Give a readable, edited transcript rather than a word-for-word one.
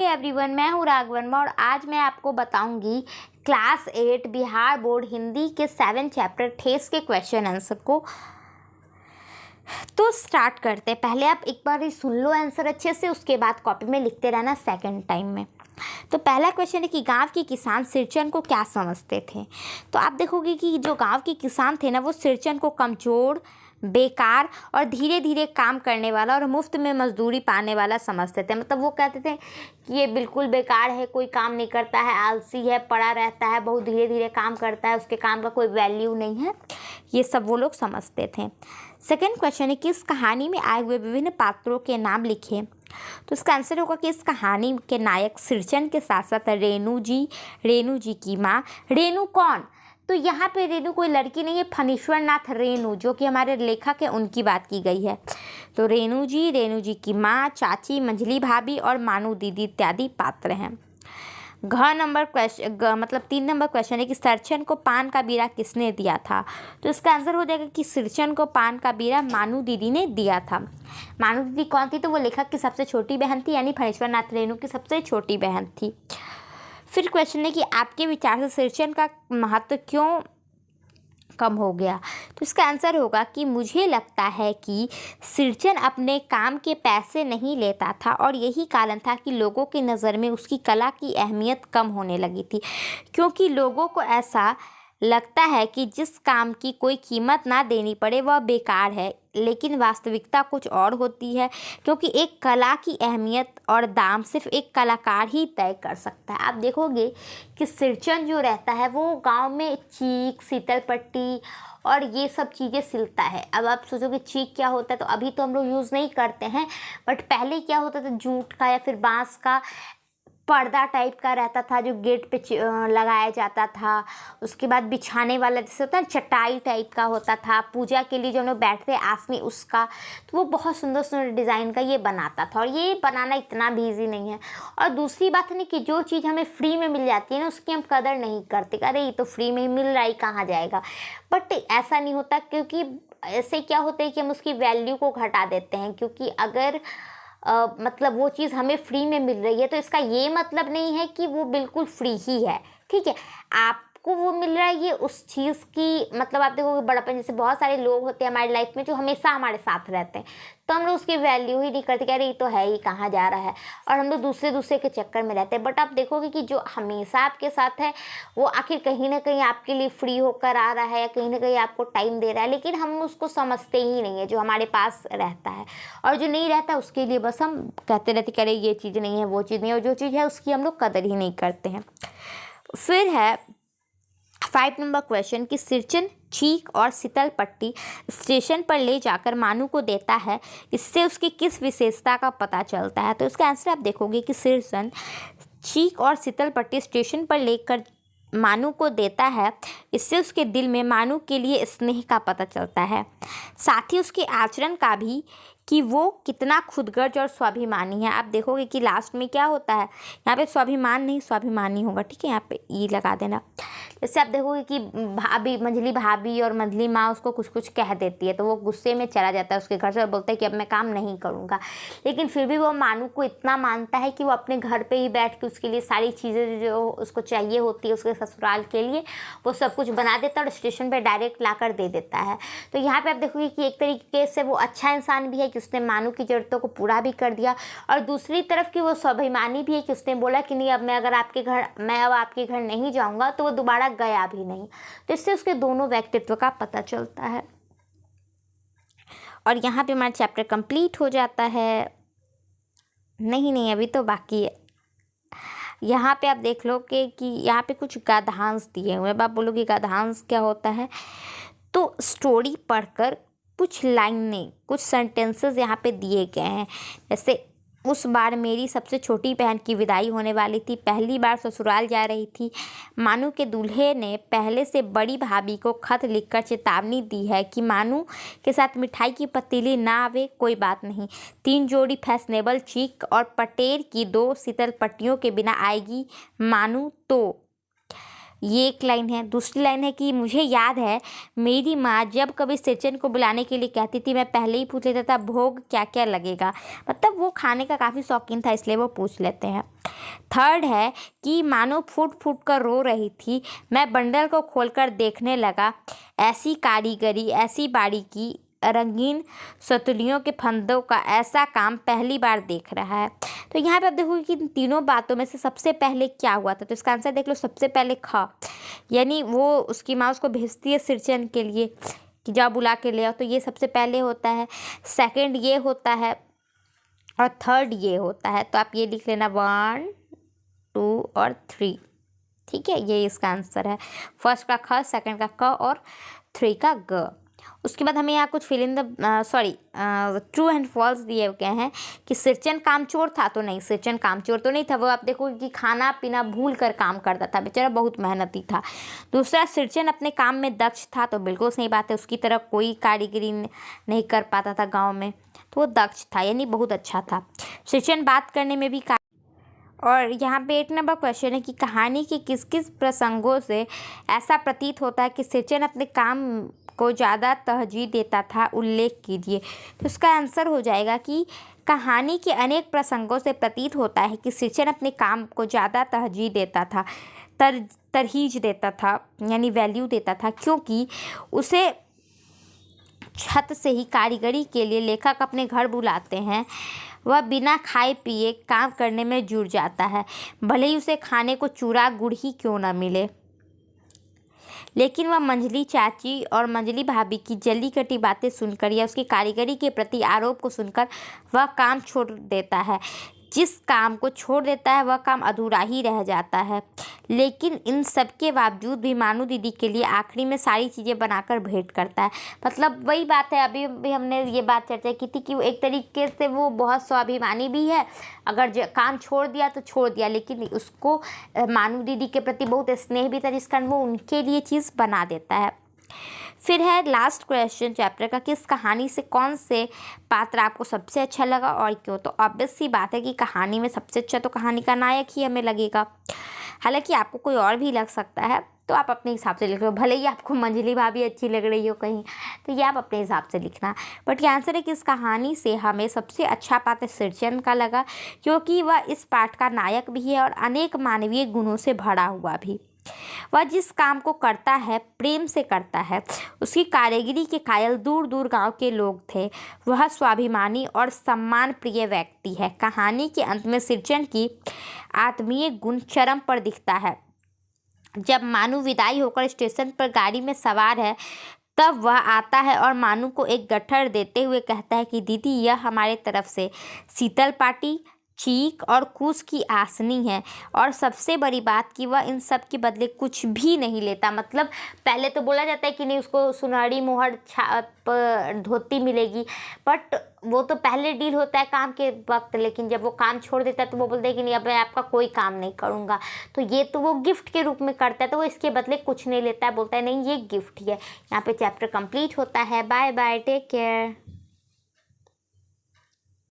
Everyone, मैं हूँ राघव वर्मा और आज मैं आपको बताऊंगी क्लास 8 बिहार बोर्ड हिंदी के 7 चैप्टर ठेस के क्वेश्चन आंसर को। तो स्टार्ट करते हैं। पहले आप एक बार ही सुन लो आंसर अच्छे से, उसके बाद कॉपी में लिखते रहना सेकंड टाइम में। तो पहला क्वेश्चन है कि गांव के किसान सिरचन को क्या समझते थे। तो आप देखोगे कि जो गांव के किसान थे ना, वो सिरचन को कमज़ोर, बेकार और धीरे धीरे काम करने वाला और मुफ्त में मजदूरी पाने वाला समझते थे। मतलब वो कहते थे कि ये बिल्कुल बेकार है, कोई काम नहीं करता है, आलसी है, पड़ा रहता है, बहुत धीरे धीरे काम करता है, उसके काम का कोई वैल्यू नहीं है, ये सब वो लोग समझते थे। सेकेंड क्वेश्चन है कि इस कहानी में आए हुए विभिन्न पात्रों के नाम लिखें। तो इसका आंसर होगा कि इस कहानी के नायक सिरचन के साथ साथ रेणु जी की माँ। रेणु कौन? तो यहाँ पे रेणु कोई लड़की नहीं है, फणीश्वर नाथ रेणु जो कि हमारे लेखक है, उनकी बात की गई है। तो रेणु जी की माँ, चाची, मंझली भाभी और मानू दीदी इत्यादि पात्र हैं। मतलब 3 नंबर क्वेश्चन है कि सिरचन को पान का बीड़ा किसने दिया था। तो इसका आंसर हो जाएगा कि सिरचन को पान का बीड़ा मानू दीदी ने दिया था। मानू दीदी कौन थी? तो वो लेखक की सबसे छोटी बहन थी, यानी फणीश्वर नाथ रेणु की सबसे छोटी बहन थी। फिर क्वेश्चन है कि आपके विचार से सिरचन का महत्व क्यों कम हो गया। तो इसका आंसर होगा कि मुझे लगता है कि सिरचन अपने काम के पैसे नहीं लेता था और यही कारण था कि लोगों की नज़र में उसकी कला की अहमियत कम होने लगी थी, क्योंकि लोगों को ऐसा लगता है कि जिस काम की कोई कीमत ना देनी पड़े वह बेकार है। लेकिन वास्तविकता कुछ और होती है, क्योंकि एक कला की अहमियत और दाम सिर्फ एक कलाकार ही तय कर सकता है। आप देखोगे कि सिरचन जो रहता है वो गांव में चीक, शीतल पट्टी और ये सब चीज़ें सिलता है। अब आप सोचोगे चीक क्या होता है, तो अभी तो हम लोग यूज़ नहीं करते हैं, बट पहले क्या होता था, जूट का या फिर बांस का पर्दा टाइप का रहता था जो गेट पे लगाया जाता था। उसके बाद बिछाने वाला जैसे होता है चटाई टाइप का होता था, पूजा के लिए जो हम लोग बैठते आसनी उसका, तो वो बहुत सुंदर सुंदर डिज़ाइन का ये बनाता था और ये बनाना इतना भी ईजी नहीं है। और दूसरी बात है ना कि जो चीज़ हमें फ्री में मिल जाती है ना, उसकी हम कदर नहीं करते, अरे ये तो फ्री में ही मिल रहा है, कहाँ जाएगा। बट ऐसा नहीं होता, क्योंकि ऐसे क्या होता है कि हम उसकी वैल्यू को घटा देते हैं। क्योंकि अगर मतलब वो चीज़ हमें फ्री में मिल रही है तो इसका ये मतलब नहीं है कि वो बिल्कुल फ्री ही है, ठीक है। आपको वो मिल रहा है, ये उस चीज़ की मतलब आप देखोगे बड़ापन, जैसे बहुत सारे लोग होते हैं हमारी लाइफ में जो हमेशा हमारे साथ रहते हैं, तो हम लोग उसकी वैल्यू ही नहीं करते कि अरे ये तो है ही, कहाँ जा रहा है, और हम लोग दूसरे के चक्कर में रहते हैं। बट आप देखोगे कि जो हमेशा आपके साथ है वो आखिर कहीं ना कहीं आपके लिए फ्री होकर आ रहा है या कहीं ना कहीं आपको टाइम दे रहा है, लेकिन हम उसको समझते ही नहीं है जो हमारे पास रहता है। और जो नहीं रहता उसके लिए बस हम कहते रहते कि अरे ये चीज़ नहीं है, वो चीज़ नहीं है, और जो चीज़ है उसकी हम लोग कदर ही नहीं करते हैं। फिर है 5 नंबर क्वेश्चन कि सिरचन चीक और शीतल पट्टी स्टेशन पर ले जाकर मानू को देता है, इससे उसकी किस विशेषता का पता चलता है। तो इसका आंसर आप देखोगे कि सिरचन चीक और शीतल पट्टी स्टेशन पर लेकर मानू को देता है, इससे उसके दिल में मानू के लिए स्नेह का पता चलता है, साथ ही उसके आचरण का भी कि वो कितना खुदगर्ज और स्वाभिमानी है। आप देखोगे कि लास्ट में क्या होता है, यहाँ पे स्वाभिमान नहीं स्वाभिमानी होगा, ठीक है, यहाँ पे ई लगा देना। जैसे आप देखोगे कि भाभी, मंझली भाभी और मंझली माँ उसको कुछ कुछ कह देती है तो वो गुस्से में चला जाता है उसके घर से और बोलता है कि अब मैं काम नहीं करूँगा, लेकिन फिर भी वो मानू को इतना मानता है कि वो अपने घर पे ही बैठ के उसके लिए सारी चीज़ें जो उसको चाहिए होती है उसके ससुराल के लिए वो सब कुछ बना देता है और स्टेशन पर डायरेक्ट ला कर दे देता है। तो यहाँ पर आप देखोगे कि एक तरीके से वो अच्छा इंसान भी है कि उसने मानू की ज़रूरतों को पूरा भी कर दिया, और दूसरी तरफ कि वो स्वाभिमानी भी है कि उसने बोला कि नहीं, अब मैं अब आपके घर नहीं जाऊँगा, तो वो दोबारा गया भी नहीं। तो इससे उसके दोनों व्यक्तित्व का पता चलता है। और यहाँ पे हमारा चैप्टर कंप्लीट हो जाता है। नहीं अभी तो बाकी है। यहाँ पे आप देख लो कि यहाँ पे कुछ गद्यांश दिए हुए हैं। आप बोलोगे गद्यांश क्या होता है, तो स्टोरी पढ़कर कुछ लाइनें, कुछ सेंटेंसेस यहाँ पे दिए गए हैं। जैसे उस बार मेरी सबसे छोटी बहन की विदाई होने वाली थी, पहली बार ससुराल जा रही थी, मानू के दूल्हे ने पहले से बड़ी भाभी को खत लिखकर चेतावनी दी है कि मानू के साथ मिठाई की पतीली ना आवे, कोई बात नहीं, 3 जोड़ी फैशनेबल चीक और पटेर की 2 शीतल पट्टियों के बिना आएगी मानू तो। ये एक लाइन है। दूसरी लाइन है कि मुझे याद है मेरी माँ जब कभी सिरचन को बुलाने के लिए कहती थी मैं पहले ही पूछ लेता था भोग क्या क्या लगेगा, मतलब वो खाने का काफ़ी शौकीन था इसलिए वो पूछ लेते हैं। थर्ड है कि मानो फूट फूट कर रो रही थी। मैं बंडल को खोलकर देखने लगा। ऐसी कारीगरी, ऐसी बारीकी, रंगीन सतुलियों के फंदों का ऐसा काम पहली बार देख रहा है। तो यहाँ पे आप देखोगे कि इन तीनों बातों में से सबसे पहले क्या हुआ था। तो इसका आंसर देख लो, सबसे पहले ख, यानी वो उसकी माँ उसको भेजती है सिरचन के लिए कि जाओ बुला के ले आओ, तो ये सबसे पहले होता है। सेकंड ये होता है और थर्ड ये होता है। तो आप ये लिख लेना 1, 2 और 3। ठीक है, ये इसका आंसर है। फर्स्ट का ख, सेकंड का क और 3 का ग। उसके बाद हमें यहाँ कुछ fill in the true and false दिए गए हैं कि सिरचन कामचोर था। तो नहीं, सिरचन कामचोर तो नहीं था। वो आप देखो कि खाना पीना भूल कर काम करता था, बेचारा बहुत मेहनती था। दूसरा, सिरचन अपने काम में दक्ष था। तो बिल्कुल सही बात है, उसकी तरह कोई कारीगरी नहीं कर पाता था गाँव में, तो वो दक्ष था, यानी बहुत अच्छा था। सिरचन बात करने में भी और यहाँ पे 8 नंबर क्वेश्चन है कि कहानी के किस किस प्रसंगों से ऐसा प्रतीत होता है कि सिरचन अपने काम को ज़्यादा तरजीह देता था, उल्लेख कीजिए। तो इसका आंसर हो जाएगा कि कहानी के अनेक प्रसंगों से प्रतीत होता है कि सिरचन अपने काम को ज़्यादा तरजीह देता था, तरहीज देता था, यानी वैल्यू देता था, क्योंकि उसे छत से ही कारीगरी के लिए लेखक अपने घर बुलाते हैं। वह बिना खाए पिए काम करने में जुट जाता है, भले ही उसे खाने को चूरा गुड़ ही क्यों न मिले। लेकिन वह मंझली चाची और मंझली भाभी की जली कटी बातें सुनकर या उसकी कारीगरी के प्रति आरोप को सुनकर वह काम छोड़ देता है। जिस काम को छोड़ देता है वह काम अधूरा ही रह जाता है। लेकिन इन सब के बावजूद भी मानू दीदी के लिए आखिरी में सारी चीज़ें बनाकर भेंट करता है। मतलब वही बात है, अभी भी हमने ये बात चर्चा की थी कि वो एक तरीके से वो बहुत स्वाभिमानी भी है। अगर काम छोड़ दिया तो छोड़ दिया, लेकिन उसको मानू दीदी के प्रति बहुत स्नेह भी था, जिस कारण वो उनके लिए चीज़ बना देता है। फिर है लास्ट क्वेश्चन चैप्टर का कि इस कहानी से कौन से पात्र आपको सबसे अच्छा लगा और क्यों। तो ऑब्वियस सी बात है कि कहानी में सबसे अच्छा तो कहानी का नायक ही हमें लगेगा। हालांकि आपको कोई और भी लग सकता है, तो आप अपने हिसाब से लिख लो। भले ही आपको मंझली भाभी अच्छी लग रही हो कहीं, तो ये आप अपने हिसाब से लिखना। बट ये आंसर है कि इस कहानी से हमें सबसे अच्छा पात्र सिरचन का लगा, क्योंकि वह इस पाठ का नायक भी है और अनेक मानवीय गुणों से भरा हुआ भी। वह जिस काम को करता है प्रेम से करता है। उसकी कारीगरी के कायल दूर दूर गांव के लोग थे। वह स्वाभिमानी और सम्मान प्रिय व्यक्ति है। कहानी के अंत में सिरचन की आत्मीय गुण चरम पर दिखता है। जब मानू विदाई होकर स्टेशन पर गाड़ी में सवार है, तब वह आता है और मानू को एक गट्ठर देते हुए कहता है कि दीदी, यह हमारे तरफ से शीतल पाटी, चीक और कूस की आसनी है। और सबसे बड़ी बात कि वह इन सब के बदले कुछ भी नहीं लेता। मतलब पहले तो बोला जाता है कि नहीं, उसको सुनहरी मोहर धोती मिलेगी, बट वो तो पहले डील होता है काम के वक्त। लेकिन जब वो काम छोड़ देता है तो वो बोलता है कि नहीं, अब मैं आपका कोई काम नहीं करूँगा। तो ये तो वो गिफ्ट के रूप में करता है, तो वो इसके बदले कुछ नहीं लेता है, बोलता है नहीं ये गिफ्ट ही है। यहाँ पे चैप्टर कंप्लीट होता है। Bye bye, take care.